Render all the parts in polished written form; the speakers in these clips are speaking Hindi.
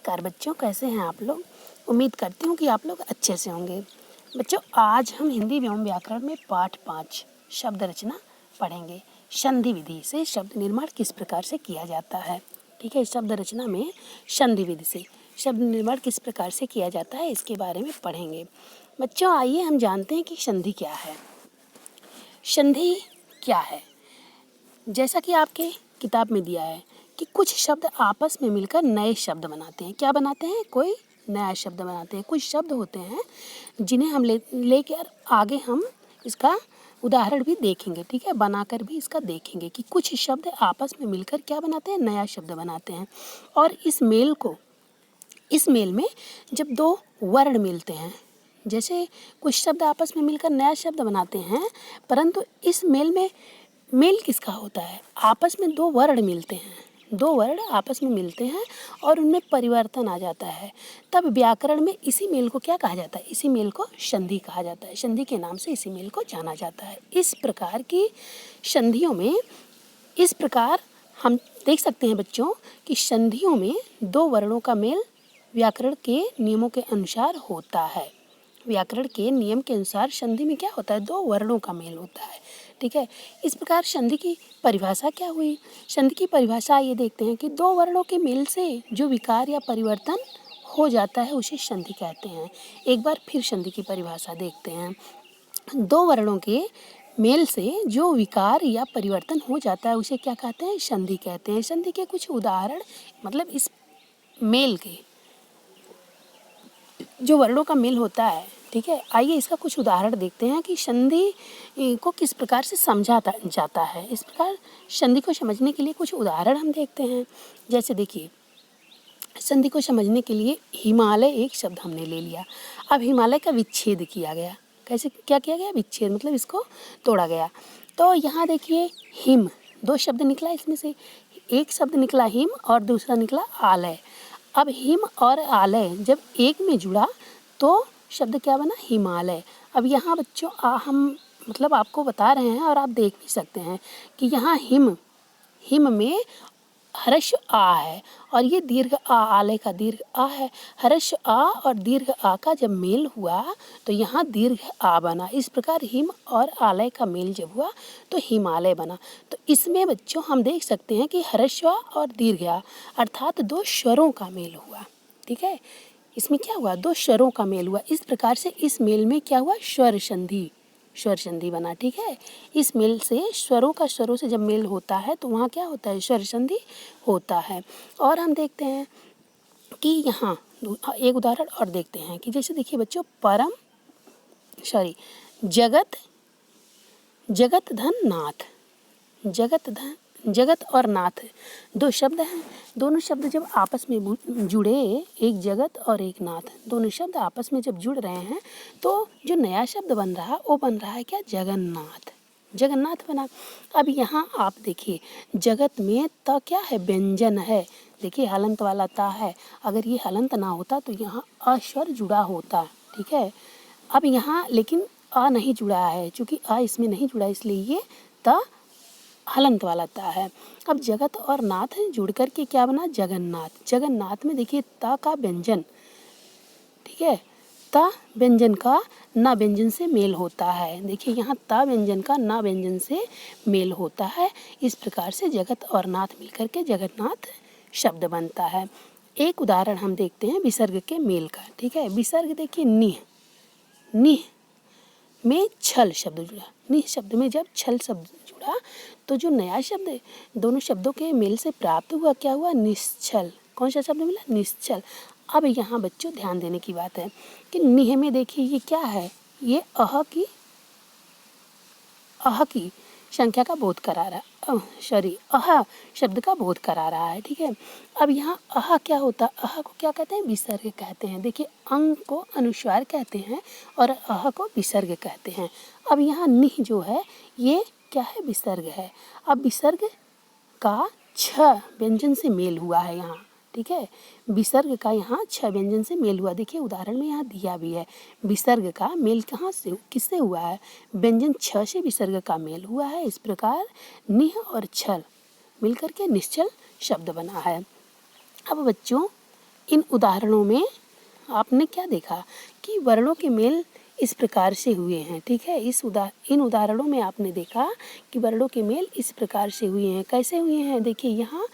नमस्कार बच्चों, कैसे हैं आप लोग। उम्मीद करती हूँ कि आप लोग अच्छे से होंगे। बच्चों, आज हम हिंदी एवं व्याकरण में पाठ 5 शब्द रचना पढ़ेंगे। संधि विधि से शब्द निर्माण किस प्रकार से किया जाता है। ठीक है, शब्द रचना में संधि विधि से शब्द निर्माण किस प्रकार से किया जाता है, इसके बारे में पढ़ेंगे। बच्चों, आइए हम जानते हैं कि संधि क्या है। संधि क्या है, जैसा कि आपके किताब में दिया है कि कुछ शब्द आपस में मिलकर नए शब्द बनाते हैं। क्या बनाते हैं? कोई नया शब्द बनाते हैं। कुछ शब्द होते हैं जिन्हें हम लेकर आगे हम इसका उदाहरण भी देखेंगे। ठीक है, बनाकर भी इसका देखेंगे कि कुछ शब्द आपस में मिलकर क्या बनाते हैं, नया शब्द बनाते हैं। और इस मेल में जब दो वर्ण मिलते हैं, जैसे कुछ शब्द आपस में मिलकर नया शब्द बनाते हैं, परंतु इस मेल किसका होता है? आपस में दो वर्ण मिलते हैं, दो वर्ण आपस में मिलते हैं और उनमें परिवर्तन आ जाता है, तब व्याकरण में इसी मेल को क्या कहा जाता है? इसी मेल को संधि कहा जाता है। संधि के नाम से इसी मेल को जाना जाता है। इस प्रकार की संधियों में इस प्रकार हम देख सकते हैं बच्चों कि संधियों में दो वर्णों का मेल व्याकरण के नियमों के अनुसार होता है। व्याकरण के नियम के अनुसार संधि में क्या होता है? दो वर्णों का मेल होता है। ठीक है, इस प्रकार संधि की परिभाषा क्या हुई? संधि की परिभाषा ये देखते हैं कि दो वर्णों के मेल से जो विकार या परिवर्तन हो जाता है उसे संधि कहते हैं। एक बार फिर संधि की परिभाषा देखते हैं। दो वर्णों के मेल से जो विकार या परिवर्तन हो जाता है उसे क्या कहते हैं? संधि कहते हैं। संधि के कुछ उदाहरण, मतलब इस मेल के जो वर्णों का मेल होता है, ठीक है, आइए इसका कुछ उदाहरण देखते हैं कि संधि को किस प्रकार से समझा जाता है। इस प्रकार संधि को समझने के लिए कुछ उदाहरण हम देखते हैं। जैसे देखिए, संधि को समझने के लिए हिमालय एक शब्द हमने ले लिया। अब हिमालय का विच्छेद किया गया। कैसे क्या किया गया? विच्छेद, मतलब इसको तोड़ा गया। तो यहाँ देखिए, हिम, दो शब्द निकला, इसमें से एक शब्द निकला हिम और दूसरा निकला आलय। अब हिम और आलय जब एक में जुड़ा तो शब्द क्या बना? हिमालय। अब यहाँ बच्चों हम मतलब आपको बता रहे हैं और आप देख भी सकते हैं कि यहाँ हिम में हर्ष आ है और ये दीर्घ आ, आलय का दीर्घ आ है। हर्ष आ और दीर्घ आ का जब मेल हुआ तो यहाँ दीर्घ आ बना। इस प्रकार हिम और आलय का मेल जब हुआ तो हिमालय बना। तो इसमें बच्चों हम देख सकते हैं कि हर्ष आ और दीर्घ आ अर्थात दो स्वरों का मेल हुआ। ठीक है, इसमें क्या हुआ? दो स्वरों का मेल हुआ। इस प्रकार से इस मेल में क्या हुआ? स्वर संधि बना। ठीक है, इस मेल से स्वरों का स्वरों से जब मेल होता है तो वहाँ क्या होता है? स्वर संधि होता है। और हम देखते हैं कि यहाँ एक उदाहरण और देखते हैं कि जैसे देखिए बच्चों, जगत धन नाथ, जगत और नाथ दो शब्द हैं। दोनों शब्द जब आपस में जुड़े, एक जगत और एक नाथ, दोनों शब्द आपस में जब जुड़ रहे हैं तो जो नया शब्द बन रहा है वो बन रहा है क्या? जगन्नाथ बना। अब यहाँ आप देखिए, जगत में त क्या है? व्यंजन है। देखिए हलंत वाला ता है, अगर ये हलंत ना होता तो यहाँ अ स्वर जुड़ा होता। ठीक है, अब यहाँ लेकिन अ नहीं जुड़ा है, चूँकि अ इसमें नहीं जुड़ा इसलिए ये त हलंत वाला ता है। अब जगत और नाथ जुड़ कर के क्या बना? जगन्नाथ में देखिए ता का व्यंजन, ठीक है, ता व्यंजन का ना व्यंजन से मेल होता है। देखिए यहाँ ता व्यंजन का ना व्यंजन से मेल होता है। इस प्रकार से जगत और नाथ मिलकर के जगन्नाथ शब्द बनता है। एक उदाहरण हम देखते हैं विसर्ग के मेल का। ठीक है, विसर्ग देखिए, निह में छल शब्द जुड़ा। निह शब्द में जब छल शब्द जुड़ा तो जो नया शब्द दोनों शब्दों के मेल से प्राप्त हुआ क्या हुआ? निश्चल। कौन सा शब्द मिला? निश्चल। अब यहाँ बच्चों ध्यान देने की बात है कि निह में देखिए ये क्या है? ये अह की संख्या का बोध करा रहा, अह शब्द का बोध करा रहा है। ठीक है, अब यहाँ अह क्या होता? अह को क्या कहते हैं? विसर्ग कहते हैं। देखिए अंग को अनुस्वार कहते हैं और अह को विसर्ग कहते हैं। अब यहाँ निह जो है ये क्या है? विसर्ग है। अब विसर्ग का छ व्यंजन से मेल हुआ है यहाँ। ठीक है, विसर्ग का यहाँ छ व्यंजन से मेल हुआ। देखिए उदाहरण में यहाँ दिया भी है, विसर्ग का मेल कहाँ से, किससे हुआ है? व्यंजन छ से विसर्ग का मेल हुआ है। इस प्रकार निह और छल मिलकर के निश्चल शब्द बना है। अब बच्चों इन उदाहरणों में आपने क्या देखा कि वर्णों के मेल इस प्रकार से हुए हैं। ठीक है, इन उदाहरणों में आपने देखा कि वर्णों के मेल इस प्रकार से हुए हैं। कैसे हुए हैं? देखिए, यहाँ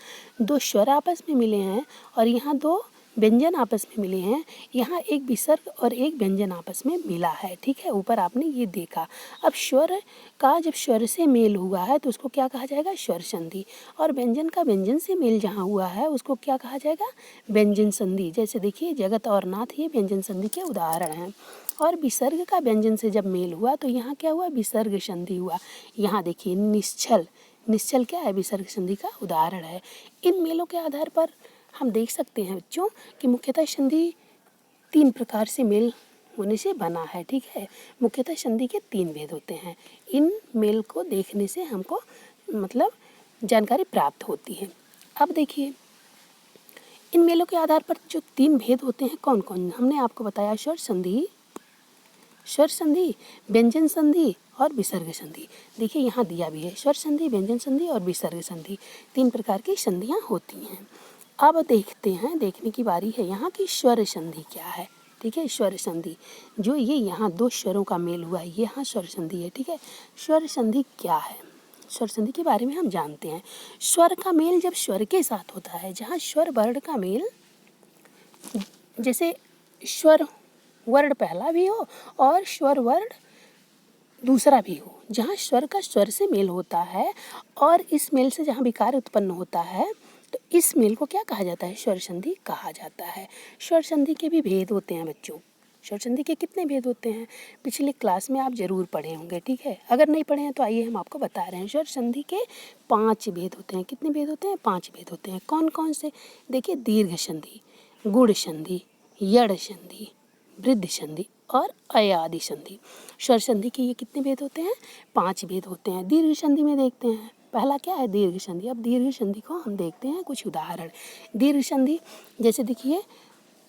दो स्वर आपस में मिले हैं और यहाँ दो व्यंजन आपस में मिले हैं। यहाँ एक विसर्ग और एक व्यंजन आपस में मिला है। ठीक है, ऊपर आपने ये देखा। अब स्वर का जब स्वर से मेल हुआ है तो उसको क्या कहा जाएगा? स्वर संधि। और व्यंजन का व्यंजन से मेल जहाँ हुआ है उसको क्या कहा जाएगा? व्यंजन संधि। जैसे देखिए, जगत और नाथ ये व्यंजन संधि के उदाहरण हैं। और विसर्ग का व्यंजन से जब मेल हुआ तो यहाँ क्या हुआ? विसर्ग संधि हुआ। यहाँ देखिए, निश्चल। निश्चल क्या है? विसर्ग संधि का उदाहरण है। इन मेलों के आधार पर हम देख सकते हैं बच्चों कि मुख्यतः संधि 3 प्रकार से मेल होने से बना है। ठीक है, मुख्यतः संधि के 3 भेद होते हैं। इन मेल को देखने से हमको मतलब जानकारी प्राप्त होती है। अब देखिए, इन मेलों के आधार पर जो 3 भेद होते हैं कौन कौन? हमने आपको बताया स्वर संधि, व्यंजन संधि और विसर्ग संधि। देखिए, यहाँ दिया भी है स्वर संधि, व्यंजन संधि और विसर्ग संधि। 3 प्रकार की संधियाँ होती हैं। अब देखने की बारी है यहाँ की स्वर संधि क्या है। ठीक है, स्वर संधि जो ये यहाँ 2 स्वरों का मेल हुआ है, ये यहाँ स्वर संधि है। ठीक है, स्वर संधि क्या है? स्वर संधि के बारे में हम जानते हैं। स्वर का मेल जब स्वर के साथ होता है, जहाँ स्वर वर्ण का मेल, जैसे स्वर वर्ण पहला भी हो और स्वर वर्ण दूसरा भी हो, जहाँ स्वर का स्वर से मेल होता है और इस मेल से जहाँ विकार उत्पन्न होता है तो इस मेल को क्या कहा जाता है? स्वर संधि कहा जाता है। स्वर संधि के भी भेद होते हैं बच्चों। स्वर संधि के कितने भेद होते हैं? पिछले क्लास में आप जरूर पढ़े होंगे। ठीक है, अगर नहीं पढ़े हैं तो आइए हम आपको बता रहे हैं। स्वर संधि के 5 भेद होते हैं। कितने भेद होते हैं? 5 भेद होते हैं। कौन कौन से? देखिए, दीर्घ संधि, गुण संधि, यड़ संधि, वृद्ध संधि और अयादि संधि। स्वर संधि के ये कितने भेद होते हैं? 5 भेद होते हैं। दीर्घ संधि में देखते हैं, पहला क्या है? दीर्घ संधि। अब दीर्घ संधि को हम देखते हैं कुछ उदाहरण। दीर्घ संधि जैसे देखिए,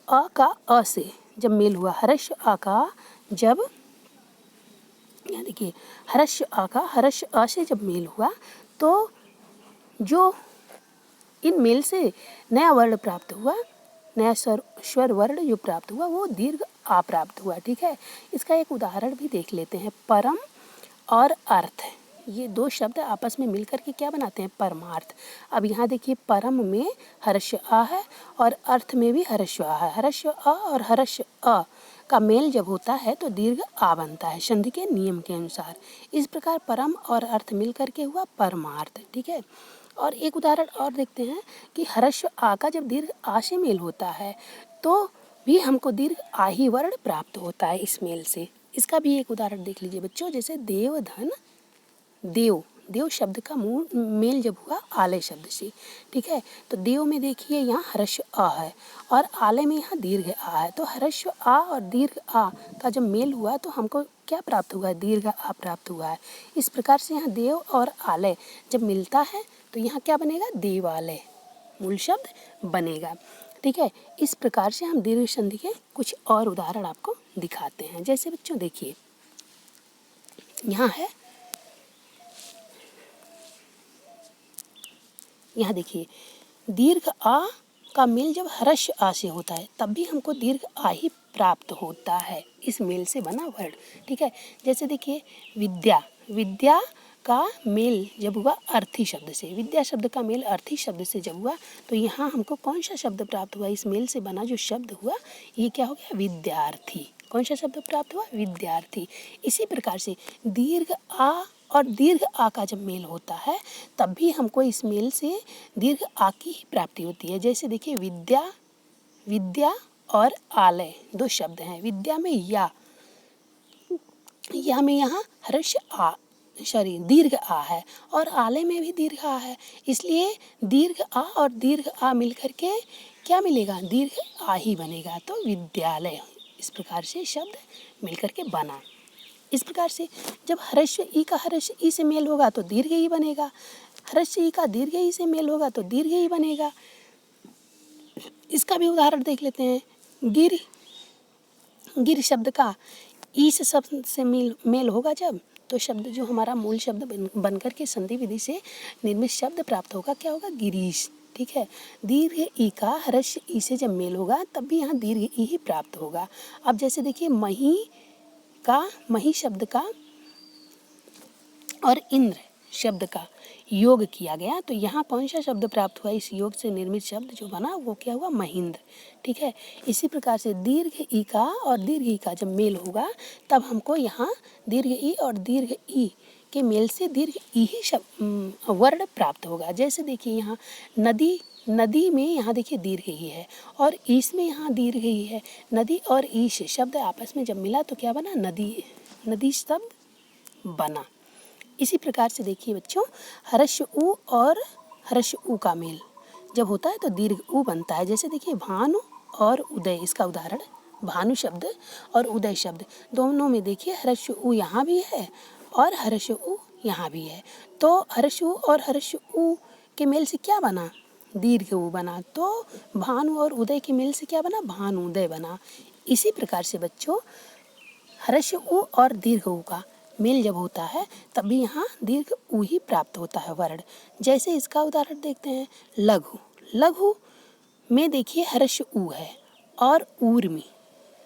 अ का अ से जब मेल हुआ, हर्ष आ का जब, यहाँ देखिए, हर्ष आ का हर्ष अ से जब मेल हुआ तो जो इन मेल से नया वर्ण प्राप्त हुआ, नया स्वर वर्ण जो प्राप्त हुआ वो दीर्घ आ प्राप्त हुआ। ठीक है, इसका एक उदाहरण भी देख लेते हैं। परम और अर्थ, ये 2 शब्द आपस में मिलकर के क्या बनाते हैं? परमार्थ। अब यहाँ देखिए, परम में हर्ष आ है और अर्थ में भी हर्ष आ है। हर्ष आ और हर्ष अ का मेल जब होता है तो दीर्घ आ बनता है संधि के नियम के अनुसार। इस प्रकार परम और अर्थ मिल करके हुआ परमार्थ। ठीक है, और एक उदाहरण और देखते हैं कि हर्ष आ का जब दीर्घ आ से मेल होता है तो भी हमको दीर्घ आ ही वर्ण प्राप्त होता है इस मेल से। इसका भी एक उदाहरण देख लीजिए बच्चों। जैसे देव धन देव, देव शब्द का मेल जब हुआ आलय शब्द से। ठीक है, तो देव में देखिए यहाँ हर्ष आ है और आलय में यहाँ दीर्घ आ है। तो हर्ष आ और दीर्घ आ का जब मेल हुआ तो हमको क्या प्राप्त हुआ है? दीर्घ आ प्राप्त हुआ है। इस प्रकार से यहाँ देव और आलय जब मिलता है तो यहाँ क्या बनेगा? देवालय मूल शब्द बनेगा। ठीक है, इस प्रकार से हम दीर्घ संधि के कुछ और उदाहरण आपको दिखाते हैं। जैसे बच्चों देखिए, यहाँ है, यहाँ देखिए, दीर्घ आ का मेल जब हर्ष आ से होता है तब भी हमको दीर्घ आ ही प्राप्त होता है इस मेल से बना वर्ण। ठीक है, जैसे देखिए, विद्या, विद्या का मेल जब हुआ अर्थी शब्द से, विद्या शब्द का मेल अर्थी शब्द से जब हुआ तो यहाँ हमको कौन सा शब्द प्राप्त हुआ? इस मेल से बना जो शब्द हुआ ये क्या हो गया? विद्यार्थी। कौन सा शब्द प्राप्त हुआ? विद्यार्थी। इसी प्रकार से दीर्घ आ और दीर्घ आ का जब मेल होता है तब भी हमको इस मेल से दीर्घ आ की ही प्राप्ति होती है। जैसे देखिए, विद्या, विद्या और आलय 2 शब्द हैं। विद्या में या में यहाँ हर्ष आ दीर्घ आ है और आलय में भी दीर्घ आ है, इसलिए दीर्घ आ और दीर्घ आ मिलकर के क्या मिलेगा? दीर्घ आ ही बनेगा। तो विद्यालय इस प्रकार से शब्द मिलकर के बना। इस प्रकार से जब हर्ष ई का हर्ष ई से मेल होगा तो दीर्घ ही बनेगा, हर्ष ई का दीर्घ ई से मेल होगा तो दीर्घ ही बनेगा। इसका भी उदाहरण देख लेते हैं। गिर, गिर शब्द का ई से शब्द से मेल होगा जब तो शब्द जो हमारा मूल शब्द बनकर के संधि विधि से निर्मित शब्द प्राप्त होगा क्या होगा? गिरीश। ठीक है। दीर्घ ई का ह्रस्व ई से जब मेल होगा तब भी यहाँ दीर्घ ई ही प्राप्त होगा। अब जैसे देखिए मही शब्द का और इंद्र शब्द का योग किया गया तो यहाँ कौन सा शब्द प्राप्त हुआ? इस योग से निर्मित शब्द जो बना वो क्या हुआ? महेंद्र। ठीक है। इसी प्रकार से दीर्घ ई का और दीर्घ ई का जब मेल होगा तब हमको यहाँ दीर्घ ई और दीर्घ ई के मेल से दीर्घ ई ही शब्द वर्ण प्राप्त होगा। जैसे देखिए यहाँ नदी में यहाँ देखिए दीर्घ ई है और ईश में यहाँ दीर्घ ई है। नदी और ईश शब्द आपस में जब मिला तो क्या बना? नदी शब्द बना। इसी प्रकार से देखिए बच्चों, ह्रस्व उ और ह्रस्व उ का मेल जब होता है तो दीर्घ उ बनता है। जैसे देखिए भानु और उदय, इसका उदाहरण भानु शब्द और उदय शब्द दोनों में देखिए ह्रस्व उ यहाँ भी है और ह्रस्व उ यहाँ भी है। तो ह्रस्व उ और ह्रस्व उ के मेल से क्या बना? दीर्घ उ बना। तो भानु और उदय के मेल से क्या बना? भानुदय बना। इसी प्रकार से बच्चों ह्रस्व उ और दीर्घ उ का मेल जब होता है तब भी यहाँ दीर्घ उ ही प्राप्त होता है वर्ण। जैसे इसका उदाहरण देखते हैं लघु में देखिए ह्रस्व उ है और ऊर्मी,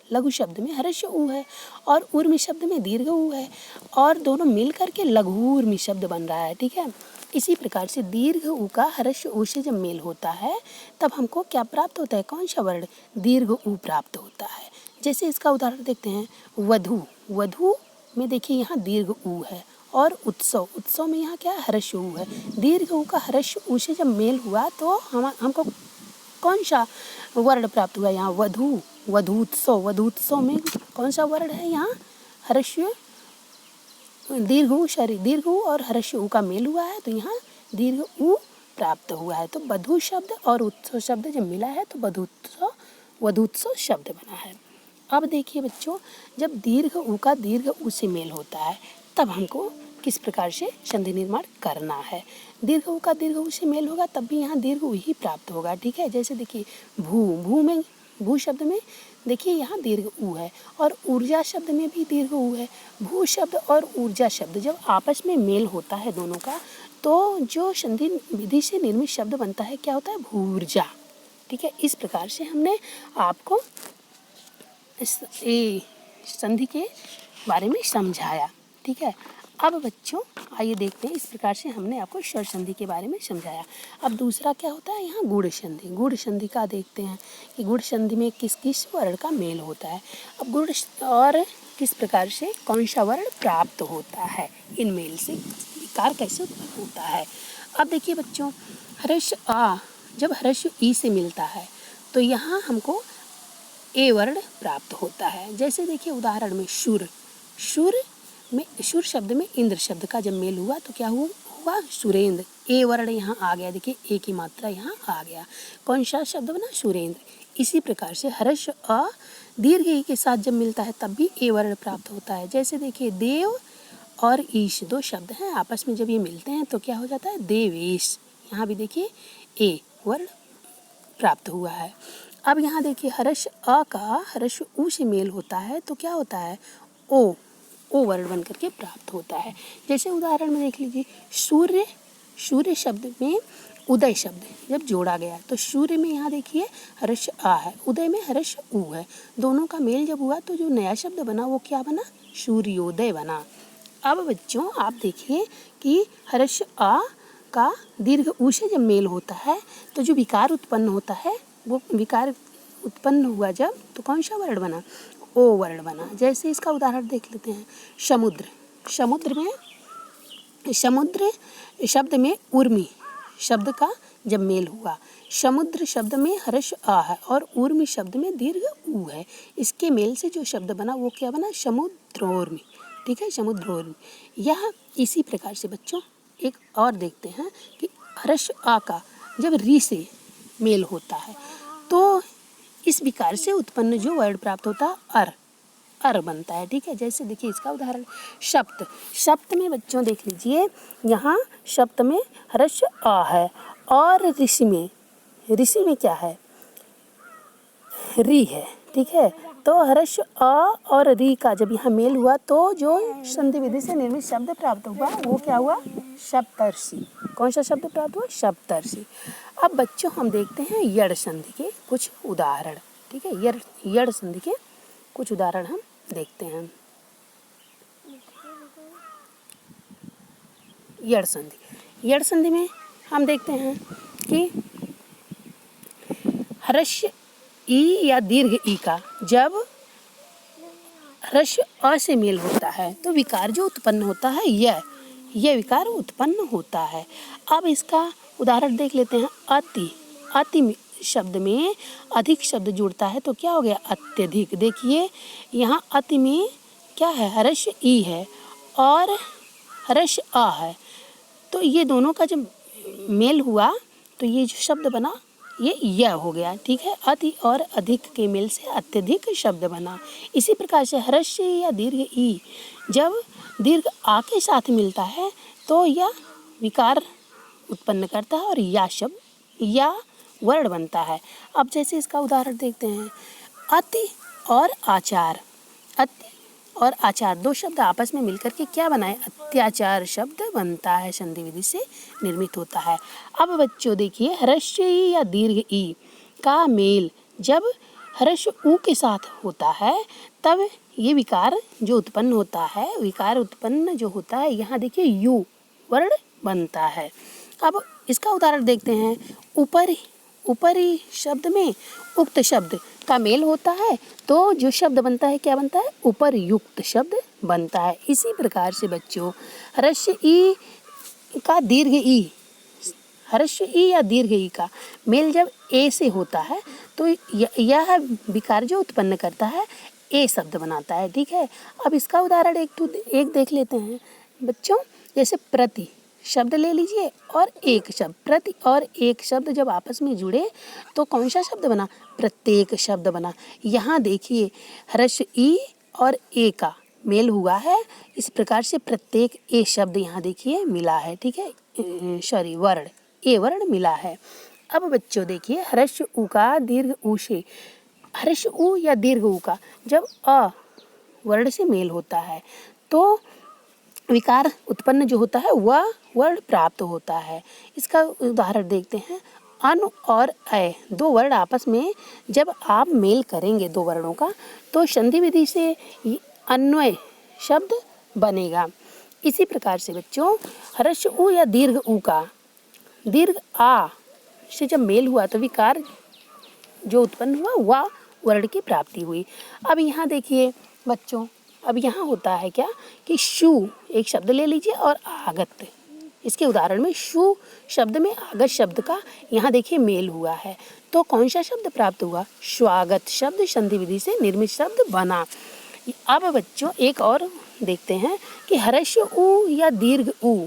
लघु शब्द में ह्रस्व उ है और ऊर्मी शब्द में दीर्घ उ है और दोनों मिल करके लघूर्मी शब्द बन रहा है। ठीक है। इसी प्रकार से दीर्घ उ का ह्रस्व उ से जब मेल होता है तब हमको क्या प्राप्त होता है? कौन सा वर्ण? दीर्घ उ प्राप्त होता है। जैसे इसका उदाहरण देखते हैं वधु में देखिए यहाँ दीर्घ उ है और उत्सव में यहाँ क्या है? ह्रस्व उ है। दीर्घ उ का ह्रस्व उ से जब मेल हुआ तो हमको कौन सा वर्ण प्राप्त हुआ? यहाँ वधूत्सव में कौन सा वर्ण है? यहाँ ह्रस्व दीर्घ उ और ह्रस्व उ का मेल हुआ है तो यहाँ दीर्घ उ प्राप्त हुआ है। तो वधू शब्द और उत्सव शब्द जब मिला है तो वधूत्सव शब्द बना है। अब देखिए बच्चों, जब दीर्घ उ का दीर्घ उ से मेल होता है तब हमको किस प्रकार से संधि निर्माण करना है? दीर्घ उ का दीर्घ उ से मेल होगा तब भी यहाँ दीर्घ उ ही प्राप्त होगा। ठीक है। जैसे देखिए भू शब्द में देखिए यहाँ दीर्घ उ है और ऊर्जा शब्द में भी दीर्घ उ है। भू शब्द और ऊर्जा शब्द जब आपस में मेल होता है दोनों का तो जो संधि विधि से निर्मित शब्द बनता है क्या होता है? भूर्जा। ठीक है। इस प्रकार से हमने आपको इस संधि के बारे में समझाया। ठीक है। अब बच्चों आइए देखते हैं, इस प्रकार से हमने आपको स्वर संधि के बारे में समझाया। अब दूसरा क्या होता है? यहाँ गुण संधि। गुण संधि का देखते हैं कि गुण संधि में किस किस वर्ण का मेल होता है। अब गुण और किस प्रकार से कौन सा वर्ण प्राप्त होता है, इन मेल से विकार कैसे उत्पन्न होता है। अब देखिए बच्चों, ह्रस्व आ जब ह्रस्व ई से मिलता है तो यहाँ हमको ए वर्ण प्राप्त होता है। जैसे देखिए उदाहरण में शुर शब्द में इंद्र शब्द का जब मेल हुआ तो क्या हुआ? सुरेंद्र। ए वर्ण यहाँ आ गया। देखिए ए की मात्रा यहाँ आ गया। कौन सा शब्द बना? सुरेंद्र। इसी प्रकार से ह्रस्व अ दीर्घ ई के साथ जब मिलता है तब भी ए वर्ण प्राप्त होता है। जैसे देखिए देव और ईश दो शब्द हैं, आपस में जब ये मिलते हैं तो क्या हो जाता है? देवेश। यहाँ भी देखिए ए वर्ण प्राप्त हुआ है। अब यहाँ देखिए ह्रस्व अ का ह्रस्व उ से मेल होता है तो क्या होता है? ओ वर्ण बन करके प्राप्त होता है। जैसे उदाहरण में देख लीजिए, सूर्य शब्द में उदय शब्द जब जोड़ा गया तो सूर्य में यहाँ देखिए ह्रस्व आ है, उदय में ह्रस्व उ है। दोनों का मेल जब हुआ तो जो नया शब्द बना वो क्या बना? सूर्योदय बना। अब बच्चों आप देखिए कि ह्रस्व आ का दीर्घ उ से जब मेल होता है तो जो विकार उत्पन्न होता है वो विकार उत्पन्न हुआ जब तो कौन सा वर्ण बना? ओ वर्ण बना। जैसे इसका उदाहरण देख लेते हैं, समुद्र शब्द में उर्मी शब्द का जब मेल हुआ, समुद्र शब्द में ह्रस्व आ है और उर्मी शब्द में दीर्घ उ है। इसके मेल से जो शब्द बना वो क्या बना? समुद्रोर्मी। ठीक है, समुद्रोर्मी। यह इसी प्रकार से बच्चों एक और देखते हैं कि ह्रस्व आ का जब री से मेल होता है तो इस विकार से उत्पन्न जो वर्ण प्राप्त होता है अर बनता है। ठीक है। जैसे देखिए इसका उदाहरण सप्त में बच्चों देख लीजिए, यहाँ सप्त में ह्रस्व आ है और ऋषि में क्या है? री है। ठीक है। तो हर्ष अ और री का जब यहाँ मेल हुआ तो जो संधि विधि से निर्मित शब्द प्राप्त हुआ वो क्या हुआ? सप्तर्षि। कौन सा शब्द प्राप्त हुआ? सप्तर्षि। अब बच्चों हम देखते हैं यड़ संधि के कुछ उदाहरण। ठीक है, यड़ संधि के कुछ उदाहरण हम देखते हैं। यड़ संधि में हम देखते हैं कि ह्रस्व ई या दीर्घ ई का जब ह्रस्व अ से मेल होता है तो विकार जो उत्पन्न होता है यह विकार उत्पन्न होता है। अब इसका उदाहरण देख लेते हैं। अति शब्द में अधिक शब्द जुड़ता है तो क्या हो गया? अत्यधिक। देखिए यहाँ अति में क्या है? ह्रस्व ई है और ह्रस्व अ है, तो ये दोनों का जब मेल हुआ तो ये जो शब्द बना ये यह हो गया। ठीक है, अति और अधिक के मेल से अत्यधिक शब्द बना। इसी प्रकार से ह्रस्व या दीर्घ ई जब दीर्घ आ के साथ मिलता है तो यह विकार उत्पन्न करता है और या शब्द या वर्ण बनता है। अब जैसे इसका उदाहरण देखते हैं। अति और आचार। अति और आचार दो शब्द आपस में मिलकर के क्या बनाए? अत्याचार शब्द बनता है, संधि विधि से निर्मित होता है। अब बच्चों देखिए, ह्रस्व ई या दीर्घ ई का मेल जब ह्रस्व ऊ के साथ होता है तब ये विकार जो उत्पन्न होता है, विकार उत्पन्न जो होता है, यहाँ देखिए यू वर्ण बनता है। अब इसका उदाहरण देखते हैं। ऊपरी शब्द में उक्त शब्द का मेल होता है तो जो शब्द बनता है क्या बनता है? उपर्युक्त शब्द बनता है। इसी प्रकार से बच्चों ह्रस्व ई का दीर्घ ई, ह्रस्व ई या दीर्घ ई का मेल जब ए से होता है तो यह विकार जो उत्पन्न करता है ए शब्द बनाता है। ठीक है, अब इसका उदाहरण एक देख लेते हैं बच्चों। जैसे प्रति शब्द ले लीजिए और एक शब्द, प्रति और एक शब्द जब आपस में जुड़े तो कौन सा शब्द बना? प्रत्येक शब्द बना। यहाँ देखिए ह्रस्व ई और ए का मेल हुआ है, इस प्रकार से प्रत्येक ए शब्द यहाँ देखिए मिला है। ठीक है, वर्ण ए वर्ण मिला है। अब बच्चों देखिए ह्रस्व ऊ का दीर्घ ऊ से, ह्रस्व ऊ या दीर्घ ऊ का जब अ वर्ण से मेल होता है तो विकार उत्पन्न जो होता है वह वर्ण प्राप्त होता है। इसका उदाहरण देखते हैं। अनु और अय दो वर्ण आपस में जब आप मेल करेंगे दो वर्णों का तो संधि विधि से अन्वय शब्द बनेगा। इसी प्रकार से बच्चों ह्रस्व ऊ या दीर्घ ऊ का दीर्घ आ से जब मेल हुआ तो विकार जो उत्पन्न हुआ वह वर्ण की प्राप्ति हुई। अब यहाँ देखिए बच्चों, अब यहाँ होता है क्या कि शु एक शब्द ले लीजिए और आगत, इसके उदाहरण में शु शब्द में आगत शब्द का यहाँ देखिए मेल हुआ है तो कौन सा शब्द प्राप्त हुआ? स्वागत शब्द संधि विधि से निर्मित शब्द बना। अब बच्चों एक और देखते हैं कि ह्रस्व ऊ या दीर्घ ऊ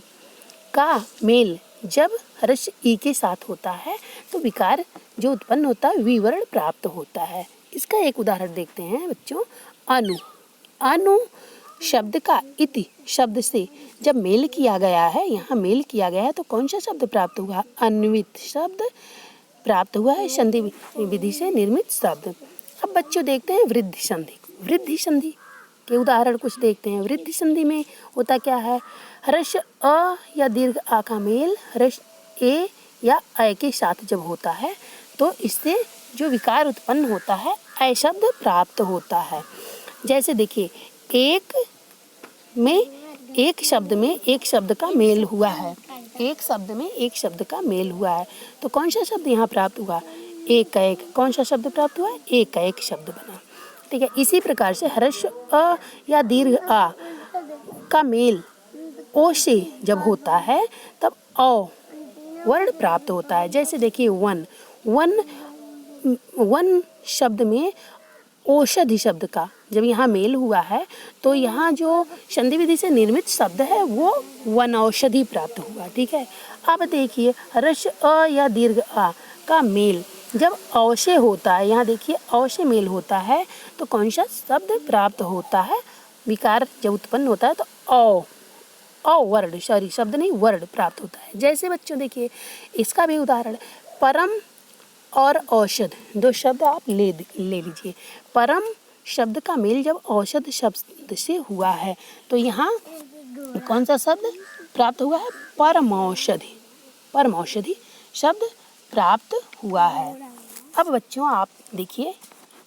का मेल जब ह्रस्व ई के साथ होता है तो विकार जो उत्पन्न होता है विवरण प्राप्त होता है। इसका एक उदाहरण देखते हैं बच्चों। अनु शब्द का इति शब्द से जब मेल किया गया है, यहाँ मेल किया गया है तो कौन सा शब्द प्राप्त हुआ? अन्वित शब्द प्राप्त हुआ है, संधि विधि से निर्मित शब्द। अब बच्चों देखते हैं वृद्धि संधि के उदाहरण कुछ देखते हैं। वृद्धि संधि में होता क्या है? ह्रस्व अ या दीर्घ आ का मेल ह्रस्व ए या अय के साथ जब होता है तो इससे जो विकार उत्पन्न होता है अय शब्द प्राप्त होता है। जैसे देखिए एक शब्द में एक शब्द का मेल हुआ है, एक शब्द में एक शब्द का मेल हुआ है तो कौन सा शब्द यहाँ प्राप्त हुआ? एक का एक। कौन सा शब्द प्राप्त हुआ? एक का एक शब्द बना। ठीक है, इसी प्रकार से ह्रस्व अ या दीर्घ आ का मेल ओ से जब होता है तब औ वर्ण प्राप्त होता है। जैसे देखिए वन शब्द में औषधि शब्द का जब यहाँ मेल हुआ है तो यहाँ जो संधि विधि से निर्मित शब्द है वो वन औषधि प्राप्त हुआ। ठीक है, अब देखिए ह्रस्व अ या दीर्घ आ का मेल जब अव से होता है, यहाँ देखिए अव से मेल होता है तो कौन सा शब्द प्राप्त होता है? विकार जब उत्पन्न होता है तो वर्ण शब्द नहीं वर्ण प्राप्त होता है। जैसे बच्चों देखिए इसका भी उदाहरण, परम और औषध दो शब्द आप ले लीजिए। परम शब्द का मेल जब औषध शब्द से हुआ है तो यहाँ कौन सा शब्द प्राप्त हुआ है? परमौषधि। परमौषधि शब्द प्राप्त हुआ है। अब बच्चों आप देखिए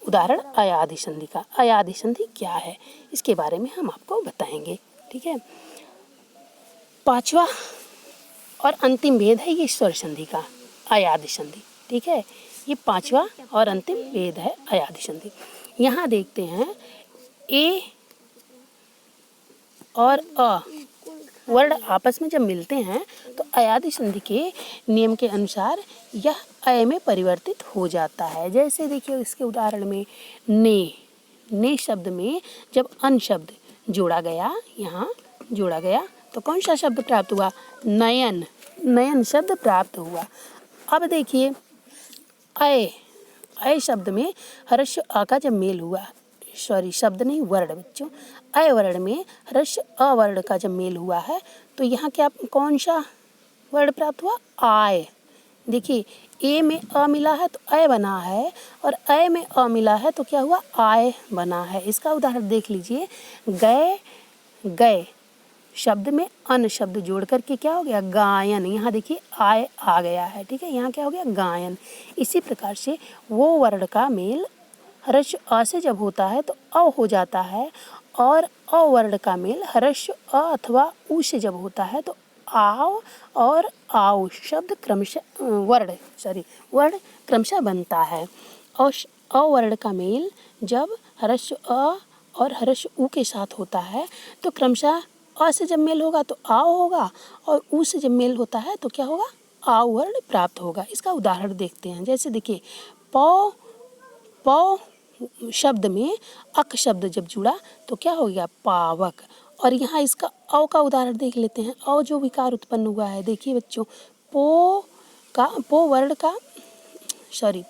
उदाहरण अयादि संधि का। अयादि संधि क्या है इसके बारे में हम आपको बताएंगे। ठीक है, पांचवा और अंतिम भेद है ये स्वर संधि का, अयादि संधि। ठीक है, ये पांचवा और अंतिम भेद है अयादि संधि। यहाँ देखते हैं ए और अ वर्ण आपस में जब मिलते हैं तो अयादि संधि के नियम के अनुसार यह अय में परिवर्तित हो जाता है। जैसे देखिए इसके उदाहरण में ने शब्द में जब अन शब्द जोड़ा गया, यहाँ जोड़ा गया तो कौन सा शब्द प्राप्त हुआ? नयन। नयन शब्द प्राप्त हुआ। अब देखिए अय शब्द में हर्ष अ का जब मेल हुआ, सॉरी शब्द नहीं वर्ण बच्चों, अय वर्ण में हर्ष अ वर्ण का जब मेल हुआ है तो यहाँ क्या कौन सा वर्ण प्राप्त हुआ? आय। देखिए ए में अ मिला है तो अय बना है और अय में अ मिला है तो क्या हुआ? आय बना है। इसका उदाहरण देख लीजिए, गए गए शब्द में अन शब्द जोड़ करके क्या हो गया? गायन। यहाँ देखिए आय आ गया है। ठीक है, यहाँ क्या हो गया? गायन। इसी प्रकार से वो वर्ण का मेल हर्ष अ से जब होता है तो अ हो जाता है और अ वर्ण का मेल हर्ष अ अथवा उ से जब होता है तो आव और आउ शब्द क्रमशः वर्ण क्रमशः बनता है। और अ वर्ण का मेल जब हर्ष अ और हर्ष उ के साथ होता है तो क्रमशः अ से जब मेल होगा तो आओ होगा और उ से जब मेल होता है तो क्या होगा? आउ वर्ण प्राप्त होगा। इसका उदाहरण देखते हैं। जैसे देखिए पौ पौ शब्द में अक शब्द जब जुड़ा तो क्या हो गया? पावक। और यहाँ इसका औ का उदाहरण देख लेते हैं। औ जो विकार उत्पन्न हुआ है, देखिए बच्चों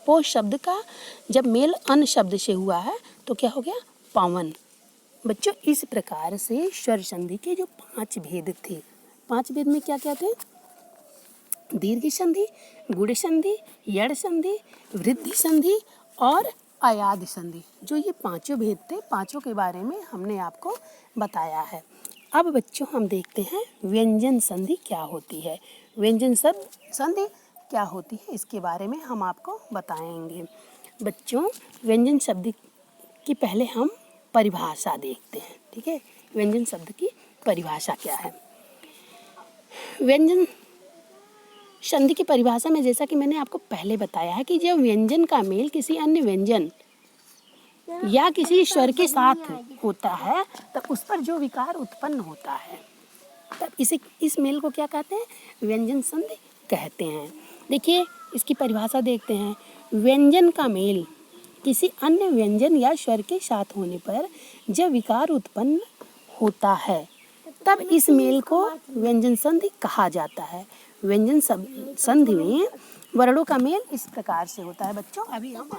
पो शब्द का जब मेल अन शब्द से हुआ है तो क्या हो गया? पवन। बच्चों इस प्रकार से स्वर संधि के जो 5 भेद थे, 5 भेद में क्या क्या थे? दीर्घ संधि, गुण संधि, यड़ संधि, वृद्धि संधि और अयादि संधि। जो ये पांचों भेद थे, पांचों के बारे में हमने आपको बताया है। अब बच्चों हम देखते हैं व्यंजन संधि क्या होती है। व्यंजन संधि क्या होती है इसके बारे में हम आपको बताएंगे। बच्चों व्यंजन शब्द की पहले हम परिभाषा देखते हैं। ठीक है, व्यंजन शब्द की परिभाषा क्या है? व्यंजन संधि की परिभाषा में जैसा कि मैंने आपको पहले बताया है कि जब व्यंजन का मेल किसी अन्य व्यंजन या किसी स्वर के साथ होता है तब उस पर जो विकार उत्पन्न होता है तब इस मेल को क्या कहते हैं? व्यंजन संधि कहते हैं। देखिए इसकी परिभाषा देखते हैं। व्यंजन का मेल किसी अन्य व्यंजन या स्वर के साथ होने पर जब विकार उत्पन्न होता है तब इस मेल को व्यंजन संधि कहा जाता है। व्यंजन संधि में वर्णों का मेल इस प्रकार से होता है। बच्चों अभी हम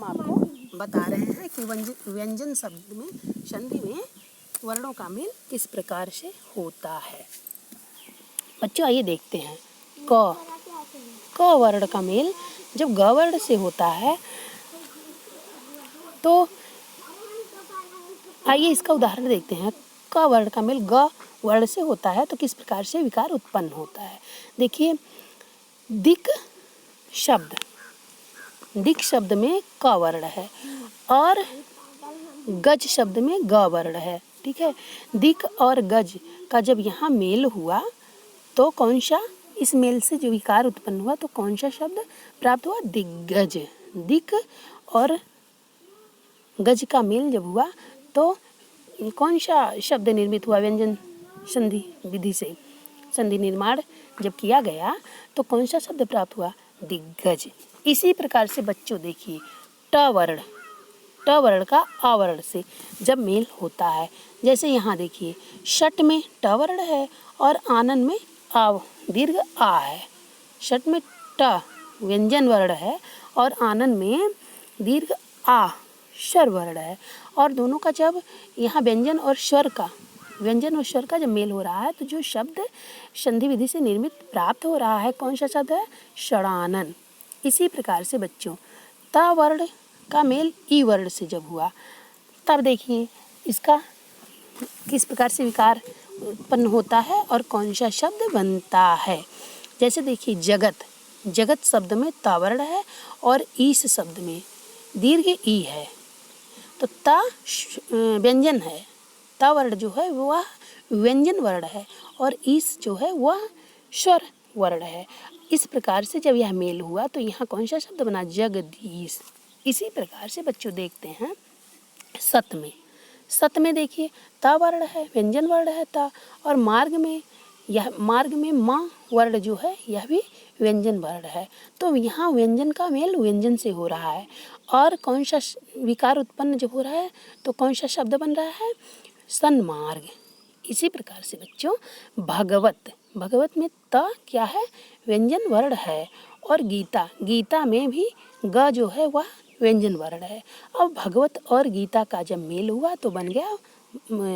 आपको बता रहे हैं कि व्यंजन शब्द में संधि में वर्णों का मेल किस प्रकार से होता है। बच्चों आइए देखते हैं। क वर्ण का मेल जब ग वर्ण से होता है तो आइए इसका उदाहरण देखते हैं। क वर्ण का मेल ग वर्ण से होता है तो किस प्रकार से विकार उत्पन्न होता है। देखिए दिक शब्द में क वर्ण है और गज शब्द में ग वर्ण है। ठीक है, दिक और गज का जब यहाँ मेल हुआ तो कौन सा, इस मेल से जो विकार उत्पन्न हुआ तो कौन सा शब्द प्राप्त हुआ? दिग्गज। दिक और गज का मेल जब हुआ तो कौन सा शब्द निर्मित हुआ? व्यंजन संधि विधि से संधि निर्माण जब किया गया तो कौन सा शब्द प्राप्त हुआ? दिग्गज। इसी प्रकार से बच्चों देखिए ट वर्ण का आ वर्ण से जब मेल होता है, जैसे यहाँ देखिए षट में ट वर्ण है और आनंद में आ दीर्घ आ है। षट में ट व्यंजन वर्ण है और आनंद में दीर्घ आ स्वर वर्ण है और दोनों का जब यहाँ व्यंजन और स्वर का जब मेल हो रहा है तो जो शब्द संधि विधि से निर्मित प्राप्त हो रहा है कौन सा शब्द है? षडानन। इसी प्रकार से बच्चों त वर्ण का मेल ई वर्ण से जब हुआ, तब देखिए इसका किस प्रकार से विकार उत्पन्न होता है और कौन सा शब्द बनता है। जैसे देखिए जगत, जगत शब्द में ता वर्ण है और ईस शब्द में दीर्घ ई है, तो ता व्यंजन है, ता वर्ण जो है वह व्यंजन वर्ण है और ईस जो है वह स्वर वर्ण है। इस प्रकार से जब यह मेल हुआ तो यहाँ कौन सा शब्द बना, जगदीश। इसी प्रकार से बच्चों देखते हैं सत में, सत में देखिए ता वर्ण है, व्यंजन वर्ण है ता, और मार्ग में माँ वर्ण जो है यह भी व्यंजन वर्ण है। तो यहाँ व्यंजन का मेल व्यंजन से हो रहा है और कौन सा विकार उत्पन्न जब हो रहा है तो कौन सा शब्द बन रहा है, सन्मार्ग। इसी प्रकार से बच्चों भगवत, भगवत में त क्या है, व्यंजन वर्ण है, और गीता, गीता में भी ग जो है वह व्यंजन वर्ण है। अब भगवत और गीता का जब मेल हुआ तो बन गया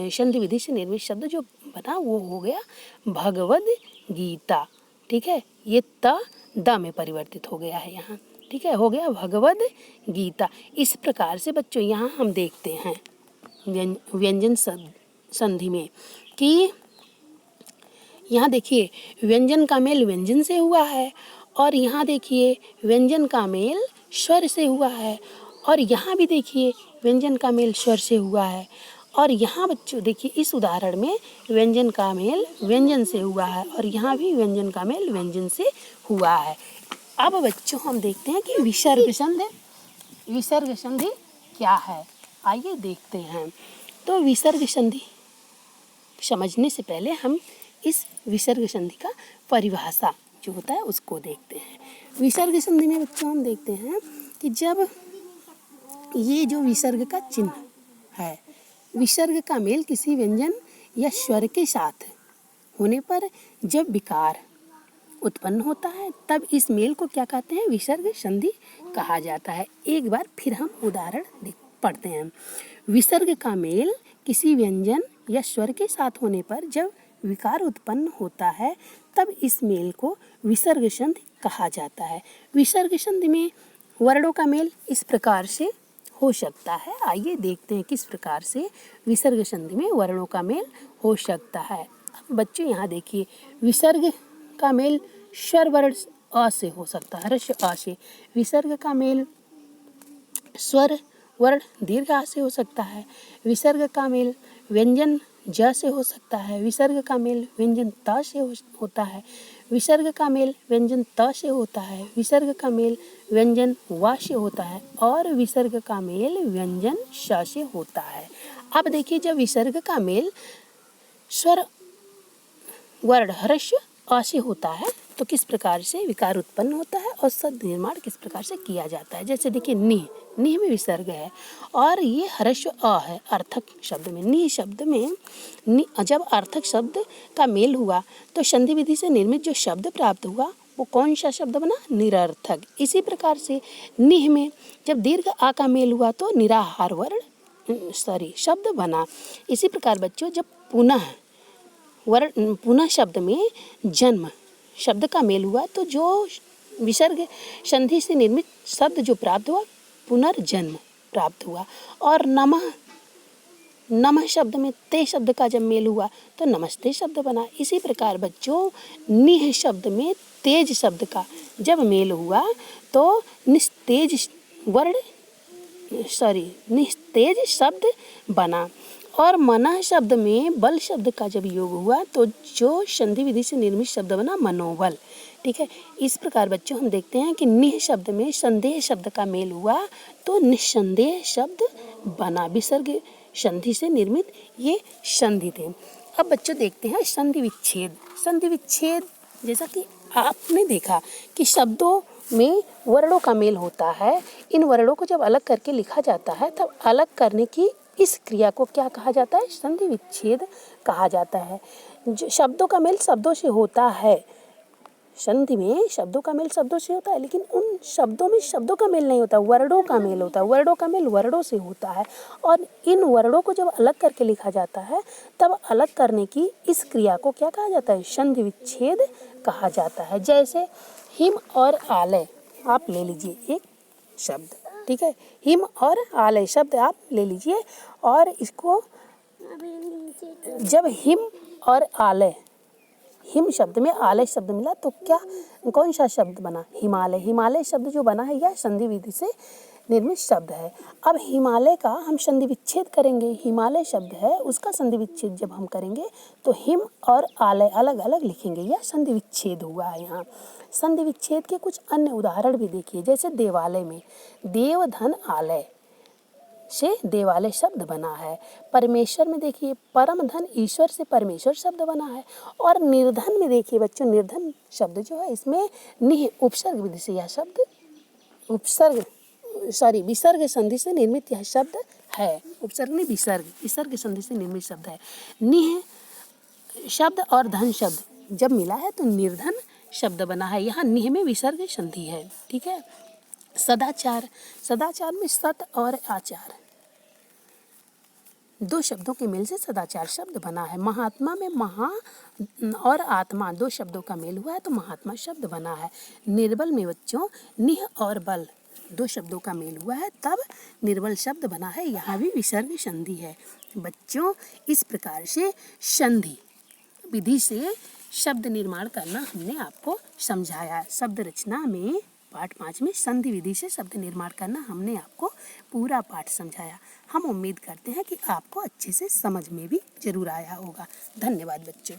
संधि विधि से निर्मित शब्द जो बना वो हो गया भगवद गीता। ठीक है, ये त द में परिवर्तित हो गया है यहाँ। ठीक है, हो गया भगवद गीता। इस प्रकार से बच्चों यहाँ हम देखते हैं व्यंजन संधि में कि यहाँ देखिए व्यंजन का मेल व्यंजन से हुआ है और यहाँ देखिए व्यंजन का मेल स्वर से हुआ है, और यहाँ भी देखिए व्यंजन का मेल स्वर से हुआ है, और यहाँ बच्चों देखिए इस उदाहरण में व्यंजन का मेल व्यंजन से हुआ है और यहाँ भी व्यंजन का मेल व्यंजन से हुआ है। अब बच्चों हम देखते हैं कि विसर्ग संधि, विसर्ग संधि क्या है, आइए देखते हैं। तो विसर्ग संधि समझने से पहले हम इस विसर्ग संधि का परिभाषा जो होता है उसको देखते हैं। विसर्ग संधि में बच्चों हम देखते हैं कि जब ये जो विसर्ग का चिन्ह है, विसर्ग का मेल किसी व्यंजन या स्वर के साथ होने पर जब विकार उत्पन्न होता है तब इस मेल को क्या कहते हैं, विसर्ग संधि कहा जाता है। एक बार फिर हम उदाहरण पढ़ते हैं। विसर्ग का मेल किसी व्यंजन या स्वर के साथ होने पर जब विकार उत्पन्न होता है तब इस मेल को विसर्ग संधि कहा जाता है। विसर्ग संधि में वर्णों का मेल इस प्रकार से हो सकता है, आइए देखते हैं किस प्रकार से विसर्ग संधि में वर्णों का मेल हो सकता है। बच्चों यहाँ देखिए विसर्ग का मेल स्वर वर्ण अ से हो सकता है, ह्रस्व अ से। विसर्ग का मेल स्वर वर्ण दीर्घ आ से हो सकता है। विसर्ग का मेल व्यंजन ज से हो सकता है। विसर्ग का मेल व्यंजन त से होता है। विसर्ग का मेल व्यंजन त से होता है। विसर्ग का मेल व्यंजन व से होता है और विसर्ग का मेल व्यंजन श से होता है। अब देखिए जब विसर्ग का मेल स्वर वर्ण ह्रस्व अ से होता है तो किस प्रकार से विकार उत्पन्न होता है और शब्द निर्माण किस प्रकार से किया जाता है। जैसे देखिए निह, निह में विसर्ग है और ये ह्रस्व अ है अर्थक शब्द में। निह शब्द में जब अर्थक शब्द का मेल हुआ तो संधि विधि से निर्मित जो शब्द प्राप्त हुआ वो कौन सा शब्द बना, निरर्थक। इसी प्रकार से निह में जब दीर्घ आ का मेल हुआ तो निराहार वर्ण शब्द बना। इसी प्रकार बच्चों जब पुनः शब्द में जन्म शब्द का मेल हुआ तो जो विसर्ग संधि से निर्मित शब्द जो प्राप्त हुआ पुनर्जन्म प्राप्त हुआ। और नमः, नमः शब्द में ते शब्द का जब मेल हुआ तो नमस्ते शब्द बना। इसी प्रकार बच्चों निह शब्द में तेज शब्द का जब मेल हुआ तो निस्तेज शब्द बना। और मना शब्द में बल शब्द का जब योग हुआ तो जो संधि विधि से निर्मित शब्द बना मनोबल। ठीक है, इस प्रकार बच्चों हम देखते हैं कि निह शब्द में संदेह शब्द का मेल हुआ तो निस्संदेह शब्द बना। विसर्ग संधि से निर्मित ये संधि थे। अब बच्चों देखते हैं संधि विच्छेद। संधि विच्छेद जैसा कि आपने देखा कि शब्दों में वर्णों का मेल होता है, इन वर्णों को जब अलग करके लिखा जाता है तब अलग करने की इस क्रिया को क्या कहा जाता है, संधि विच्छेद कहा जाता है। जो शब्दों का मेल शब्दों से होता है, संधि में शब्दों का मेल शब्दों से होता है, लेकिन उन शब्दों में शब्दों का मेल नहीं होता, वर्णों का मेल होता है। वर्णों का मेल वर्णों से होता है और इन वर्णों को जब अलग करके लिखा जाता है तब अलग करने की इस क्रिया को क्या कहा जाता है, संधि विच्छेद कहा जाता है। जैसे हिम और आलय आप ले लीजिए एक शब्द, ठीक है। हिम और आलय शब्द आप ले लीजिए और इसको जब हिम और आलय, हिम शब्द में आलय शब्द मिला तो क्या कौन सा शब्द बना? हिमालय। हिमालय शब्द जो बना है यह संधि विधि से निर्मित शब्द है। अब हिमालय का हम संधि विच्छेद करेंगे। हिमालय शब्द है उसका संधि विच्छेद जब हम करेंगे तो हिम और आलय अलग अलग लिखेंगे, यह संधि विच्छेद हुआ है। यहाँ संधि विच्छेद के कुछ अन्य उदाहरण भी देखिए, जैसे देवालय में देव धन आलय से देवालय शब्द बना है। परमेश्वर में देखिए परम धन ईश्वर से परमेश्वर शब्द बना है। और निर्धन में देखिए बच्चों, निर्धन शब्द जो है इसमें निह उपसर्ग विधि से यह शब्द विसर्ग संधि से निर्मित यह शब्द है। उपसर्ग नहीं विसर्ग संधि से निर्मित शब्द है। निह शब्द और धन शब्द जब मिला है तो निर्धन शब्द बना है। यहाँ निह में विसर्ग संधि है, ठीक है। सदाचार, सदाचार में सत और आचार दो शब्दों के मेल से सदाचार शब्द बना है। महात्मा में महा और आत्मा दो शब्दों का मेल हुआ है तो महात्मा शब्द बना है। निर्बल में बच्चों निह और बल दो शब्दों का मेल हुआ है तब निर्बल शब्द बना है, यहाँ भी विसर्ग संधि है। बच्चों इस प्रकार से संधि विधि से शब्द निर्माण करना हमने आपको समझाया। शब्द रचना में पाठ 5 में संधि विधि से शब्द निर्माण करना हमने आपको पूरा पाठ समझाया। हम उम्मीद करते हैं कि आपको अच्छे से समझ में भी जरूर आया होगा। धन्यवाद बच्चों।